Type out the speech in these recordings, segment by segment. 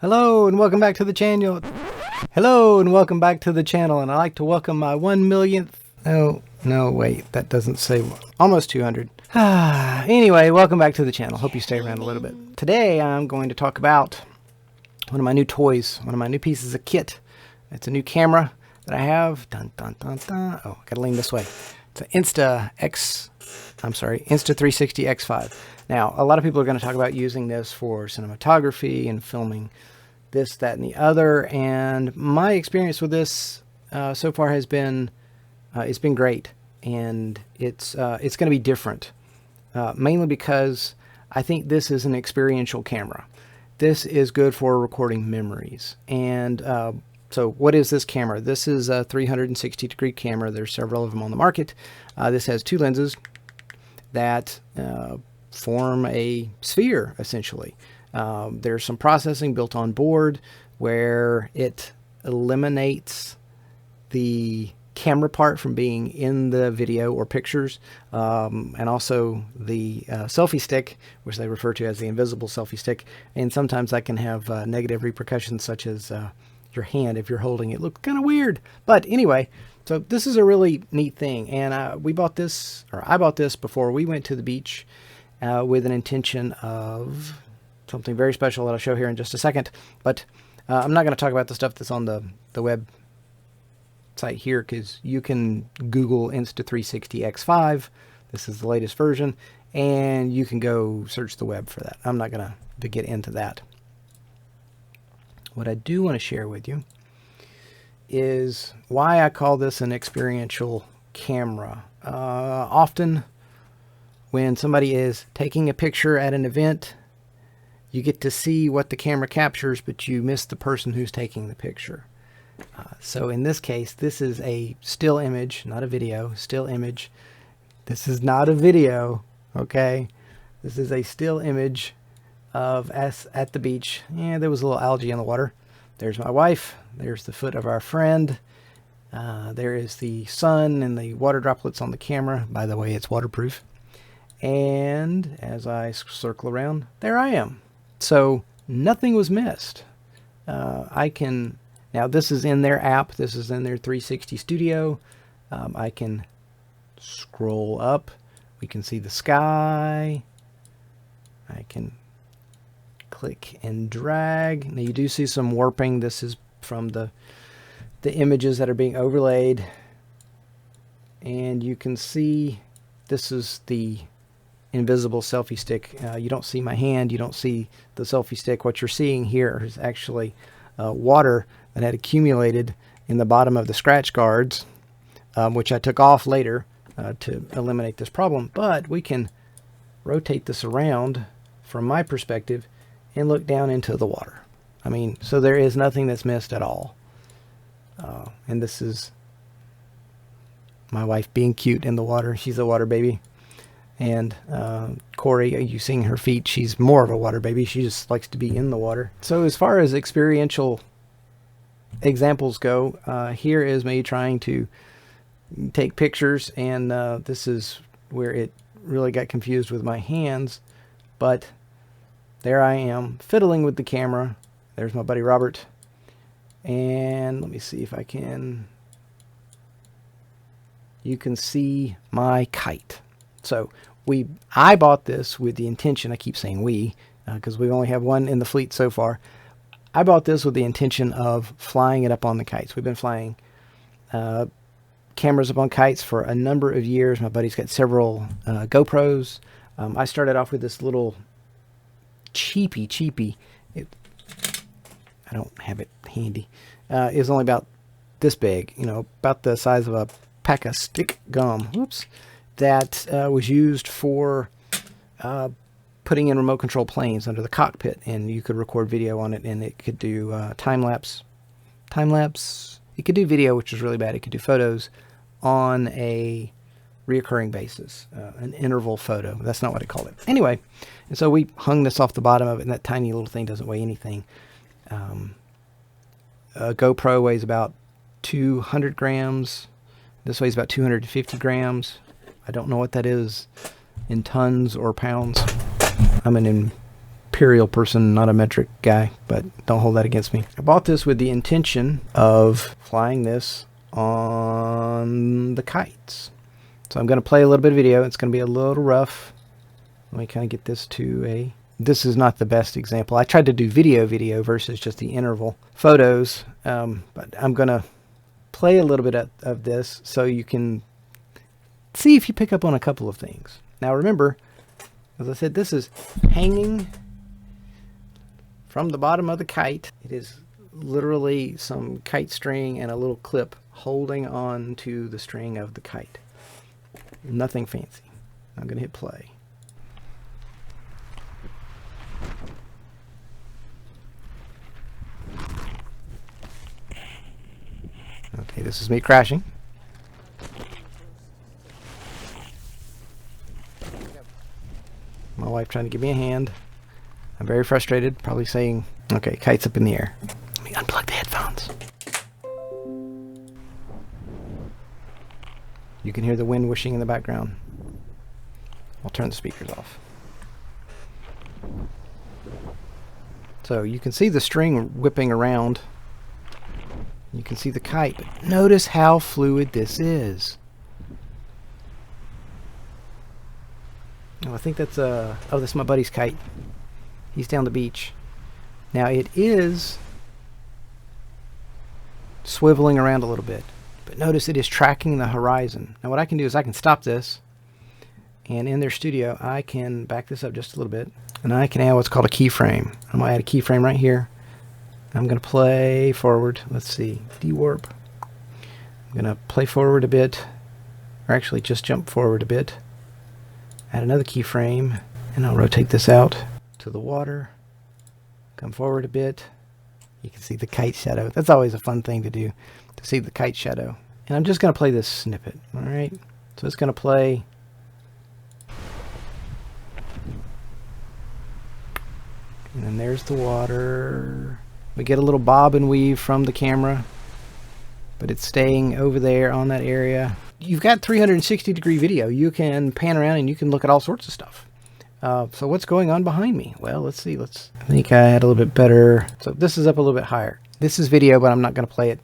Hello and welcome back to the channel. Hello and welcome back to the channel, and I'd like to welcome my 1 millionth. No, wait, that doesn't say almost 200. Anyway, welcome back to the channel. Hope you stay around a little bit. Today I'm going to talk about one of my new toys, one of my new pieces of kit. It's a new camera that I have. Dun, dun, dun, dun. Oh, gotta lean this way. It's an Insta360 X5. Now, a lot of people are going to talk about using this for cinematography and filming this, that, and the other. And my experience with this so far has been, it's been great. And it's going to be different, mainly because I think this is an experiential camera. This is good for recording memories. And so what is this camera? This is a 360-degree camera. There's several of them on the market. This has two lenses that form a sphere, essentially. There's some processing built on board where it eliminates the camera part from being in the video or pictures, and also the selfie stick, which they refer to as the invisible selfie stick. And sometimes that can have negative repercussions, such as your hand, if you're holding it, looks kind of weird. But anyway, so this is a really neat thing, and I bought this before we went to the beach with an intention of something very special that I'll show here in just a second. But I'm not going to talk about the stuff that's on the web site here, because you can Google Insta360 X5. This is the latest version, and you can go search the web for that. I'm not going to get into that. What I do want to share with you is why I call this an experiential camera. Often when somebody is taking a picture at an event, you get to see what the camera captures, but you miss the person who's taking the picture. So in this case, this is a still image, not a video, still image. This is not a video, okay? This is a still image of us at the beach. Yeah, there was a little algae in the water. There's my wife. There's the foot of our friend. There is the sun and the water droplets on the camera. By the way, it's waterproof. And as I circle around, there I am. So nothing was missed. Now this is in their app. This is in their 360 Studio. I can scroll up. We can see the sky. I can click and drag. Now you do see some warping. This is from the images that are being overlaid. And you can see this is the invisible selfie stick. You don't see my hand. You don't see the selfie stick. What you're seeing here is actually water that had accumulated in the bottom of the scratch guards, which I took off later to eliminate this problem. But we can rotate this around from my perspective and look down into the water. I mean, so there is nothing that's missed at all. And this is my wife being cute in the water. She's a water baby. And Corey, you seeing her feet, she's more of a water baby. She just likes to be in the water. So as far as experiential examples go, here is me trying to take pictures, and this is where it really got confused with my hands. But there I am, fiddling with the camera. There's my buddy Robert. And let me see if I can... You can see my kite. So I bought this with the intention, I keep saying we, because we only have one in the fleet so far. I bought this with the intention of flying it up on the kites. We've been flying cameras up on kites for a number of years. My buddy's got several GoPros. I started off with this little cheapy. I don't have it handy. It was only about this big, about the size of a pack of stick gum. Whoops. That was used for putting in remote control planes under the cockpit, and you could record video on it, and it could do time-lapse. It could do video, which is really bad. It could do photos on a reoccurring basis, an interval photo. That's not what I called it. Anyway, and so we hung this off the bottom of it, and that tiny little thing doesn't weigh anything. A GoPro weighs about 200 grams. This weighs about 250 grams. I don't know what that is in tons or pounds. I'm an imperial person, not a metric guy, but don't hold that against me. I bought this with the intention of flying this on the kites. So I'm going to play a little bit of video. It's going to be a little rough. Let me kind of get this to a... This is not the best example. I tried to do video versus just the interval photos, but I'm going to play a little bit of this so you can see if you pick up on a couple of things. Now remember, as I said, this is hanging from the bottom of the kite. It is literally some kite string and a little clip holding on to the string of the kite. Nothing fancy. I'm going to hit play. Okay, this is me crashing. My wife trying to give me a hand. I'm very frustrated, probably saying, okay, kite's up in the air. Let me unplug the headphones. You can hear the wind whooshing in the background. I'll turn the speakers off. So you can see the string whipping around. You can see the kite, but notice how fluid this is. Oh, I think that's that's my buddy's kite. He's down the beach. Now it is swiveling around a little bit, but notice it is tracking the horizon. Now what I can do is I can stop this, and in their studio I can back this up just a little bit, and I can add what's called a keyframe. I'm going to add a keyframe right here. I'm going to play forward. Let's see, dewarp. I'm going to play forward a bit, or actually just jump forward a bit. Add another keyframe, and I'll rotate this out to the water. Come forward a bit. You can see the kite shadow. That's always a fun thing to do, to see the kite shadow. And I'm just going to play this snippet. All right. So it's going to play. And then there's the water. We get a little bob and weave from the camera, but it's staying over there on that area. You've got 360-degree video. You can pan around and you can look at all sorts of stuff. So what's going on behind me? Well, let's see. I think I had a little bit better. So this is up a little bit higher. This is video, but I'm not going to play it.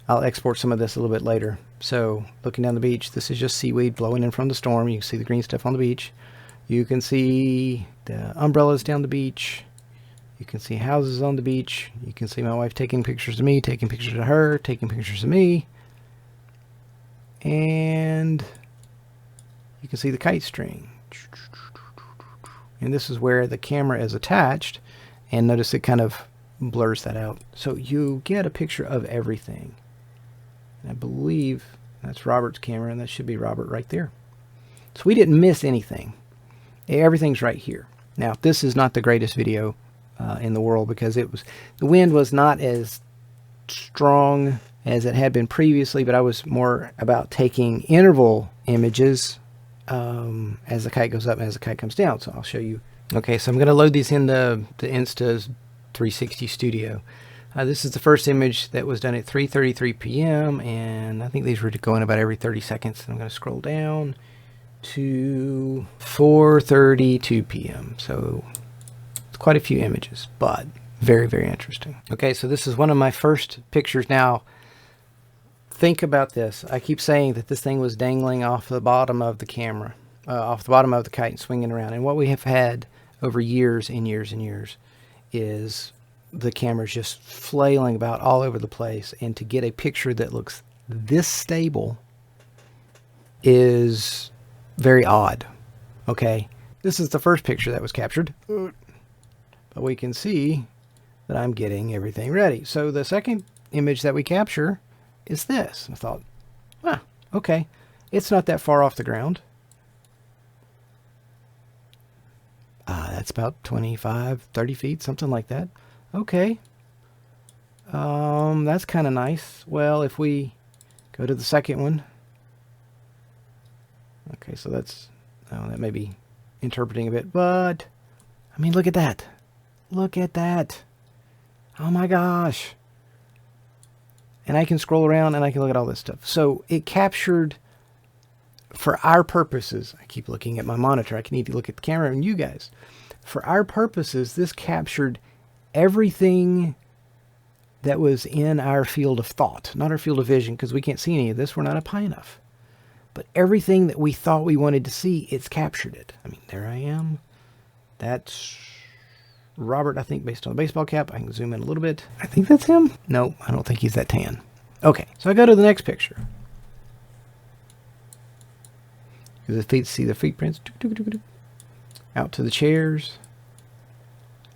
I'll export some of this a little bit later. So looking down the beach, this is just seaweed blowing in from the storm. You can see the green stuff on the beach. You can see the umbrellas down the beach. You can see houses on the beach. You can see my wife taking pictures of me, taking pictures of her, taking pictures of me. And you can see the kite string. And this is where the camera is attached. And notice it kind of blurs that out. So you get a picture of everything. And I believe that's Robert's camera, and that should be Robert right there. So we didn't miss anything. Everything's right here. Now, this is not the greatest video in the world, because the wind was not as strong as it had been previously, but I was more about taking interval images as the kite goes up and as the kite comes down. So I'll show you. Okay, so I'm going to load these into the Insta360 Studio. This is the first image that was done at 3:33 p.m. and I think these were going about every 30 seconds. And I'm going to scroll down to 4:32 p.m. So it's quite a few images, but very, very interesting. Okay, so this is one of my first pictures. Now, think about this. I keep saying that this thing was dangling off the bottom of the camera, off the bottom of the kite and swinging around. And what we have had over years and years and years is the camera's just flailing about all over the place. And to get a picture that looks this stable is very odd. Okay, this is the first picture that was captured, but we can see that I'm getting everything ready. So the second image that we capture is this. I thought, okay, it's not that far off the ground. That's about 25, 30 feet, something like that. Okay. That's kind of nice. Well, if we go to the second one. Okay, so that's, that may be interpreting a bit, but I mean, look at that. Look at that. Oh my gosh. And I can scroll around and I can look at all this stuff. So it captured, for our purposes, I keep looking at my monitor. I need to look at the camera and you guys. for our purposes, this captured everything that was in our field of thought, not our field of vision, because we can't see any of this. We're not up high enough. But everything that we thought we wanted to see, it's captured it. I mean, there I am. That's Robert, I think, based on the baseball cap. I can zoom in a little bit. I think that's him. No, I don't think he's that tan. Okay, so I go to the next picture. The feet, see the feet prints. Out to the chairs.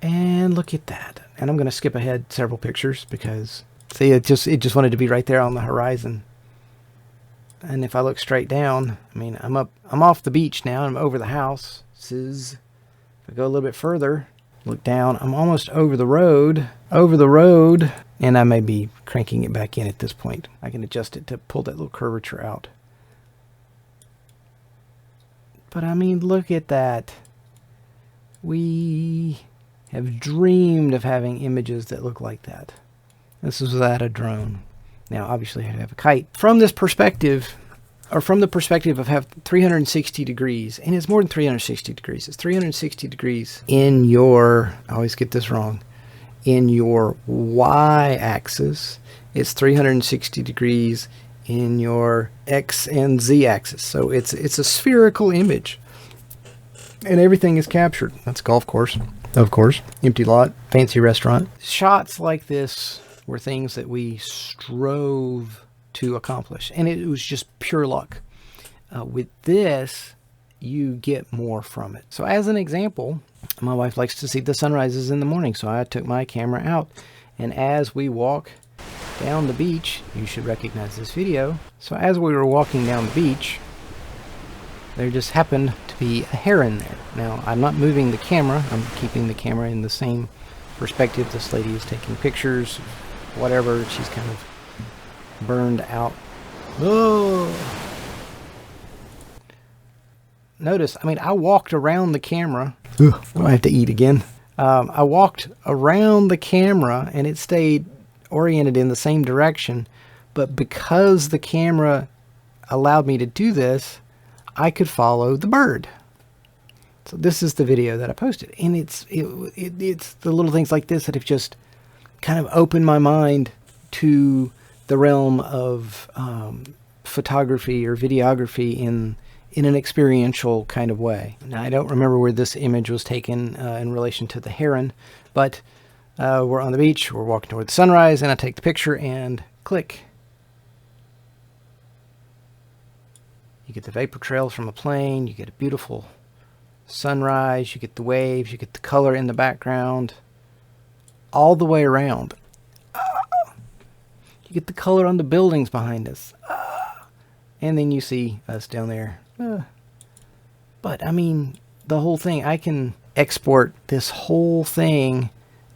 And look at that. And I'm going to skip ahead several pictures because, see, it just wanted to be right there on the horizon. And if I look straight down, I mean, I'm off the beach now. I'm over the house. If I go a little bit further, look down, I'm almost over the road, and I may be cranking it back in at this point. I can adjust it to pull that little curvature out. But I mean, look at that. We have dreamed of having images that look like that. This is without a drone. Now, obviously, I have a kite. From this perspective, or from the perspective of have 360 degrees, and it's more than 360 degrees. It's 360 degrees in your, I always get this wrong, in your y-axis. It's 360 degrees in your x and z axis. So it's a spherical image. And everything is captured. That's a golf course, of course. Empty lot, fancy restaurant. Shots like this were things that we strove to accomplish. And it was just pure luck. With this, you get more from it. So as an example, my wife likes to see the sunrises in the morning. So I took my camera out. And as we walk down the beach, you should recognize this video. So as we were walking down the beach, there just happened to be a heron there. Now, I'm not moving the camera. I'm keeping the camera in the same perspective. This lady is taking pictures, whatever. She's kind of burned out. Oh! Notice, I mean, I walked around the camera. Ugh, I have to eat again. I walked around the camera and it stayed oriented in the same direction. But because the camera allowed me to do this, I could follow the bird. So this is the video that I posted. And it's the little things like this that have just kind of opened my mind to the realm of photography or videography in an experiential kind of way. Now, I don't remember where this image was taken in relation to the heron, but we're on the beach, we're walking toward the sunrise, and I take the picture and click. You get the vapor trails from a plane, you get a beautiful sunrise, you get the waves, you get the color in the background, all the way around. You get the color on the buildings behind us. And then you see us down there. But, I mean, the whole thing, I can export this whole thing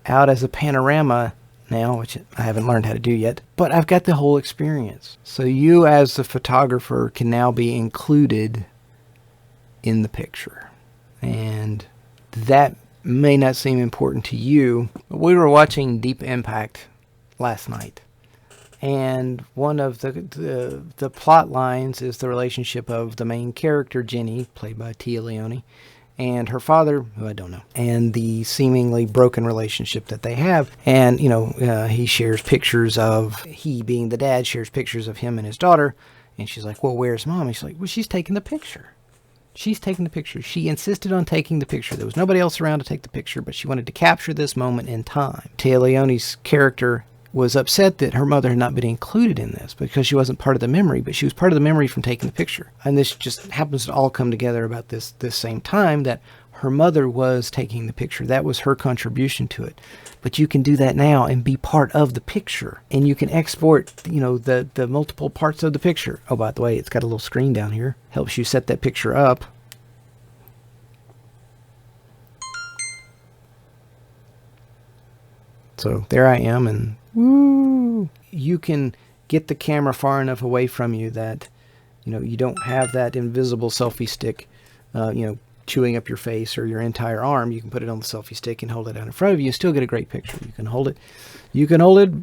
out as a panorama now, which I haven't learned how to do yet, but I've got the whole experience. So you as the photographer can now be included in the picture. And that may not seem important to you, but we were watching Deep Impact last night. And one of the plot lines is the relationship of the main character, Jenny, played by Tia Leone, and her father, who I don't know, and the seemingly broken relationship that they have. And, you know, he shares pictures of, he being the dad, shares pictures of him and his daughter. And she's like, well, where's mom? And she's like, well, she's taking the picture. She's taking the picture. She insisted on taking the picture. There was nobody else around to take the picture, but she wanted to capture this moment in time. Tia Leone's character was upset that her mother had not been included in this because she wasn't part of the memory, but she was part of the memory from taking the picture. And this just happens to all come together about this same time that her mother was taking the picture. That was her contribution to it. But you can do that now and be part of the picture. And you can export, you know, the multiple parts of the picture. Oh, by the way, it's got a little screen down here. Helps you set that picture up. So there I am, and woo! You can get the camera far enough away from you that, you know, you don't have that invisible selfie stick, you know, chewing up your face or your entire arm. You can put it on the selfie stick and hold it out in front of you and still get a great picture. You can hold it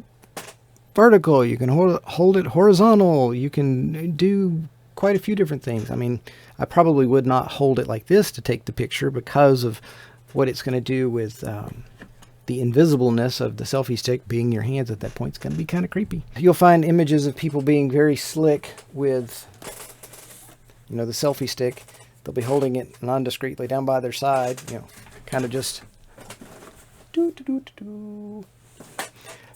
vertical. You can hold it horizontal. You can do quite a few different things. I mean, I probably would not hold it like this to take the picture because of what it's going to do with the invisibleness of the selfie stick being your hands at that point is going to be kind of creepy. You'll find images of people being very slick with, you know, the selfie stick. They'll be holding it non-discreetly down by their side, you know, kind of just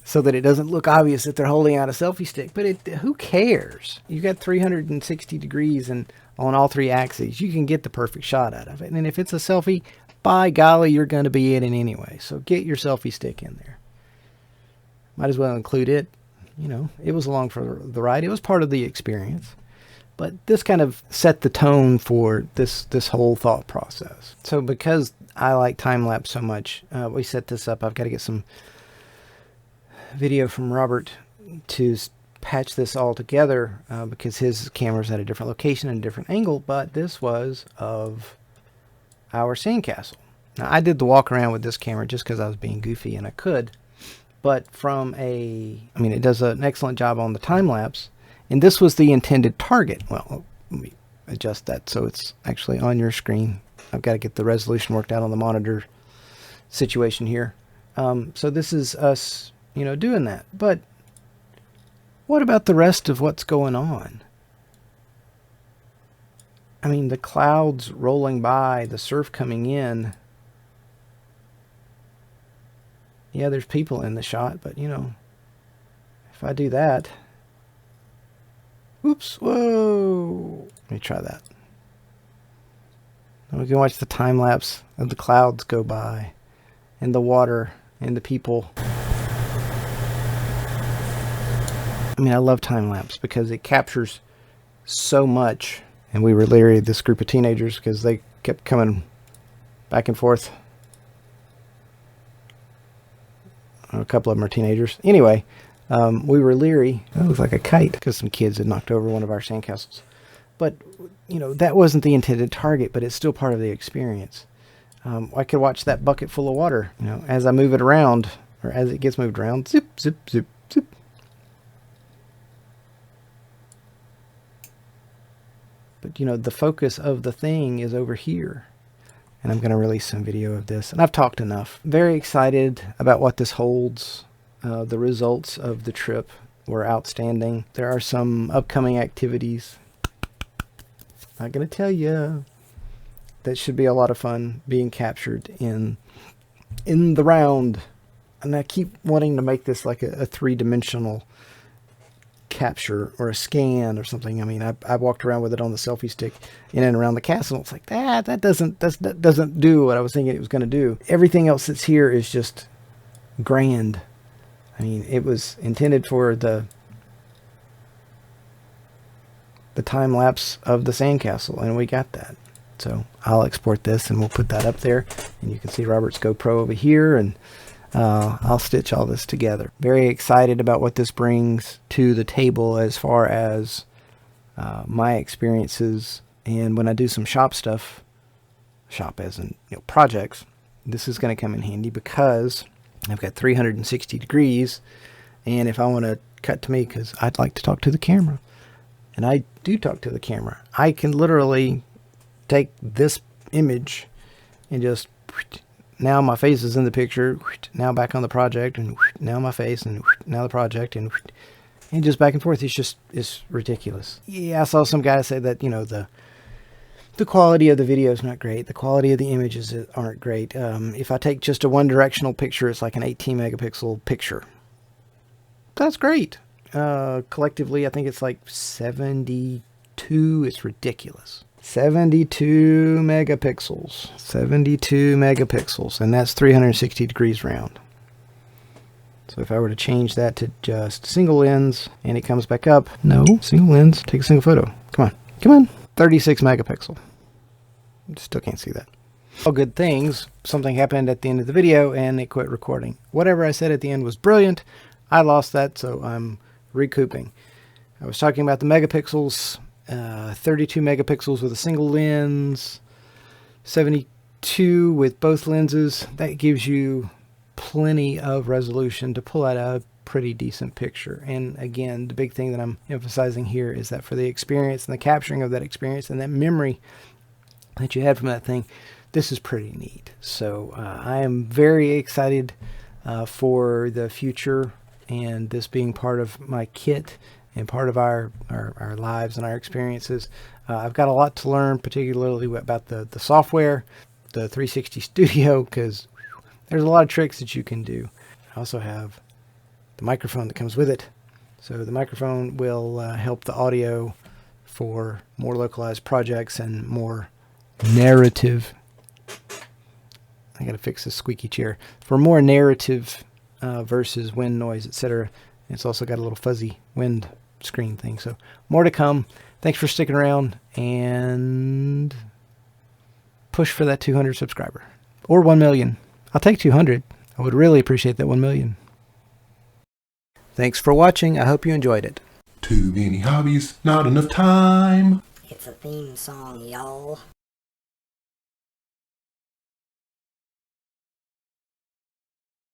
so that it doesn't look obvious that they're holding out a selfie stick. But who cares? You got 360 degrees and on all three axes, you can get the perfect shot out of it. And if it's a selfie, by golly, you're going to be in it anyway. So get your selfie stick in there. Might as well include it. You know, it was along for the ride. It was part of the experience. But this kind of set the tone for this whole thought process. So because I like time-lapse so much, we set this up. I've got to get some video from Robert to patch this all together because his camera's at a different location and a different angle, but this was of our sandcastle. Now, I did the walk around with this camera just because I was being goofy and I could, but it does an excellent job on the time-lapse, and this was the intended target. Well, let me adjust that so it's actually on your screen. I've got to get the resolution worked out on the monitor situation here. So this is us, you know, doing that. But what about the rest of what's going on? I mean, the clouds rolling by, the surf coming in. Yeah, there's people in the shot, but you know, if I do that, oops, whoa. Let me try that. And we can watch the time lapse of the clouds go by and the water and the people. I mean, I love time lapse because it captures so much. And we were leery of this group of teenagers because they kept coming back and forth. A couple of them are teenagers. Anyway, we were leery. That looks like a kite because some kids had knocked over one of our sandcastles. But, you know, that wasn't the intended target, but it's still part of the experience. I could watch that bucket full of water, you know, as I move it around, or as it gets moved around. Zip, zip, zip, zip. But, you know, the focus of the thing is over here. And I'm going to release some video of this. And I've talked enough. Very excited about what this holds. The results of the trip were outstanding. There are some upcoming activities. Not going to tell you. That should be a lot of fun being captured in the round. And I keep wanting to make this like a three-dimensional capture or a scan or something. I mean, I walked around with it on the selfie stick in and around the castle. It's like that doesn't do what I was thinking it was going to do. Everything else that's here is just grand. I mean, it was intended for the time lapse of the sandcastle, and we got that. So I'll export this and we'll put that up there, and you can see Robert's GoPro over here, and I'll stitch all this together. Very excited about what this brings to the table as far as my experiences. And when I do some shop stuff, shop as in, you know, projects, this is going to come in handy because I've got 360 degrees. And if I want to cut to me, because I'd like to talk to the camera, and I do talk to the camera, I can literally take this image and just, now my face is in the picture, now back on the project, and now my face, and now the project, and just back and forth. It's ridiculous. Yeah, I saw some guys say that, you know, the quality of the video is not great. The quality of the images aren't great. If I take just a one directional picture, it's like an 18 megapixel picture. That's great. Collectively, I think it's like 72. It's ridiculous. 72 megapixels. 72 megapixels. And that's 360 degrees round. So if I were to change that to just single lens and it comes back up. No, single lens. Take a single photo. Come on. Come on. 36 megapixel. Still can't see that. All good things. Something happened at the end of the video and it quit recording. Whatever I said at the end was brilliant. I lost that, so I'm recouping. I was talking about the megapixels. 32 megapixels with a single lens, 72 with both lenses. That gives you plenty of resolution to pull out a pretty decent picture. And again, the big thing that I'm emphasizing here is that for the experience and the capturing of that experience and that memory that you had from that thing, this is pretty neat. So I am very excited for the future, and this being part of my kit and part of our lives and our experiences. I've got a lot to learn, particularly about the software, the 360 Studio, because there's a lot of tricks that you can do. I also have the microphone that comes with it. So the microphone will help the audio for more localized projects and more narrative. I gotta fix this squeaky chair. For more narrative versus wind noise, etc. It's also got a little fuzzy wind screen thing. So more to come. Thanks for sticking around, and push for that 200 subscriber. Or 1 million. I'll take 200. I would really appreciate that 1 million. Thanks for watching. I hope you enjoyed it. Too many hobbies, not enough time. It's a theme song, y'all.